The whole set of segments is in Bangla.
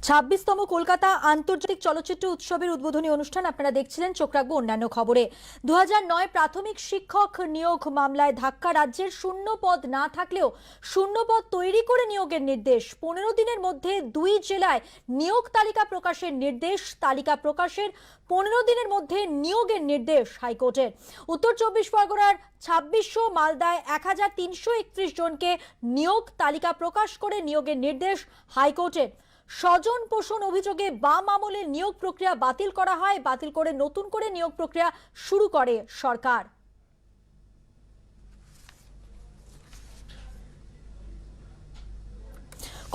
26তম কলকাতা আন্তর্জাতিক চলচ্চিত্র উৎসবের উদ্বোধনী অনুষ্ঠান আপনারা দেখছিলেন। চোখ রাখবো অন্যান্য খবরে। 2009 প্রাথমিক শিক্ষক নিয়োগ মামলায় ধাক্কা। রাজ্যের শূন্য পদ না থাকলেও শূন্য পদ তৈরি করে নিয়োগের নির্দেশ। 15 দিনের মধ্যে 2 জেলায় নিয়োগ তালিকা প্রকাশের নির্দেশ। তালিকা প্রকাশের 15 দিনের মধ্যে নিয়োগের নির্দেশ হাইকোর্টের। উত্তর 24 পরগনার 2600, মালদায় 1331 জনকে নিয়োগ তালিকা প্রকাশ করে নিয়োগের নির্দেশ হাইকোর্টের। স্বজন পোষণ অভিযোগে বাম আমলের নিয়োগ প্রক্রিয়া বাতিল করা হয়। বাতিল করে নতুন করে নিয়োগ প্রক্রিয়া শুরু করে সরকার।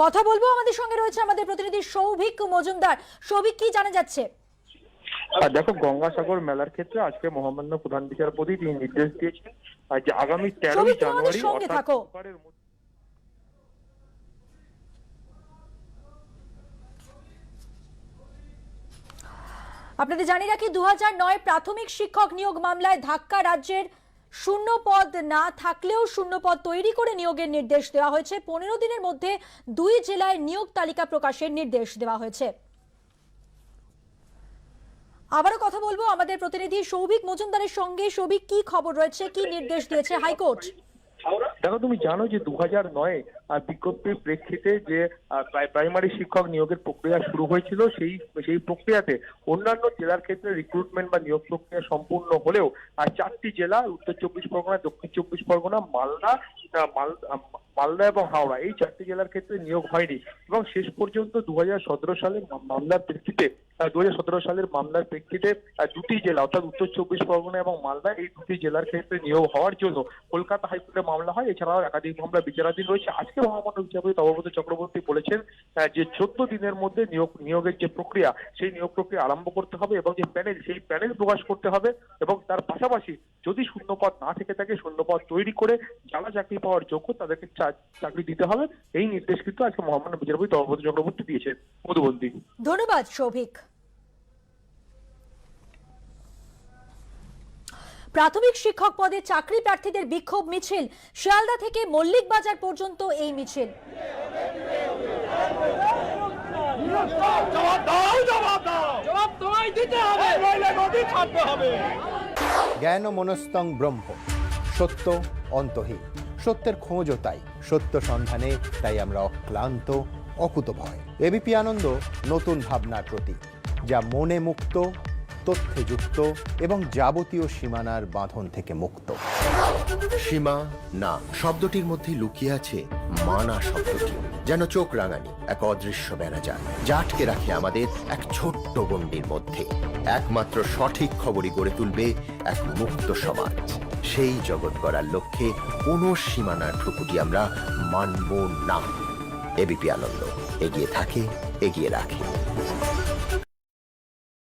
কথা বলবো, আমাদের সঙ্গে রয়েছে আমাদের প্রতিনিধি সৌভিক মজুমদার। সৌভিক, কি জানা যাচ্ছে? দেখো, গঙ্গাসাগর মেলার ক্ষেত্রে আজকে মহামান্য প্রধান বিচারপতি তিনি নির্দেশ দিয়েছেন যে আগামী 13 জানুয়ারি আপনাদের জানিয়ে রাখি, 2009 প্রাথমিক শিক্ষক নিয়োগ মামলায় ধাক্কা। রাজ্যের শূন্য পদ না থাকলেও শূন্য পদ তৈরি করে নিয়োগের নির্দেশ দেওয়া হয়েছে। 15 দিনের মধ্যে 2 জেলায় নিয়োগ তালিকা প্রকাশের নির্দেশ দেওয়া হয়েছে। আবারও কথা বলবো আমাদের প্রতিনিধি সৌভিক মজুমদারের সঙ্গে। সৌভিক, কি খবর রয়েছে, কি নির্দেশ দিয়েছে হাইকোর্ট? দেখো, তুমি জানো যে 2009 বিজ্ঞপ্তির প্রেক্ষিতে যে প্রাইমারি শিক্ষক নিয়োগের প্রক্রিয়া শুরু হয়েছিল, সেই প্রক্রিয়াতে অন্যান্য জেলার ক্ষেত্রে রিক্রুটমেন্ট বা নিয়োগ প্রক্রিয়া সম্পূর্ণ হলেও 4টি জেলা, উত্তর 24 পরগনা, দক্ষিণ 24 পরগনা, মালদা এবং হাওড়া, এই 4টি জেলার ক্ষেত্রে নিয়োগ হয়নি। এবং শেষ পর্যন্ত 2017 সালের মামলার প্রেক্ষিতে 2টি জেলা অর্থাৎ উত্তর 24 পরগনা এবং মালদা, এই 2টি জেলার ক্ষেত্রে নিয়োগ হওয়ার জন্য কলকাতা হাইকোর্টে মামলা হয়। এছাড়াও একাধিক মামলা বিচারাধীন রয়েছে। আজকে মহামান্য বিচারপতি তপব্রত চক্রবর্তী বলেছেন যে 14 দিনের মধ্যে নিয়োগের যে প্রক্রিয়া, সেই নিয়োগ প্রক্রিয়া আরম্ভ করতে হবে এবং যে প্যানেল, সেই প্যানেল প্রকাশ করতে হবে। এবং তার পাশাপাশি যদি শূন্যপদ না থেকে থাকে, শূন্যপদ তৈরি করে যারা চাকরি পাওয়ার যোগ্য তাদেরকে চাকরি দিতে হবে। এই নির্দেশ কিন্তু আজকে মহামান্য বিচারপতি তপব্রত চক্রবর্তী দিয়েছেন। মধুবন্তী। ধন্যবাদ সৌভিক। প্রাথমিক শিক্ষক পদে চাকরি প্রার্থীদের বিক্ষোভ মিছিল। শিয়ালদা থেকে মল্লিক বাজার পর্যন্ত এই মিছিল। জ্ঞান মনস্তং ব্রহ্ম, সত্য অন্তহীন। সত্যের খোঁজও তাই, সত্য সন্ধানে তাই আমরা অক্লান্ত, অকুতভয়। এবিপি আনন্দ নতুন ভাবনার প্রতীক, যা মনে মুক্ত, তথ্যে যুক্ত এবং যাবতীয় সীমানার বাঁধন থেকে মুক্ত। সীমা না শব্দটির মধ্যে লুকিয়ে আছে মানা শব্দটি, যেন চোখ রাঙানি এক অদৃশ্য বেড়াজাল, যা আটকে রাখে আমাদের এক ছোট্ট গণ্ডির মধ্যে। একমাত্র সঠিক খবরই গড়ে তুলবে এক মুক্ত সমাজ। সেই জগৎ গড়ার লক্ষ্যে কোনো সীমানার ঠুকুটি আমরা মানব না। এবিপি আনন্দ এগিয়ে থাকে, এগিয়ে রাখে।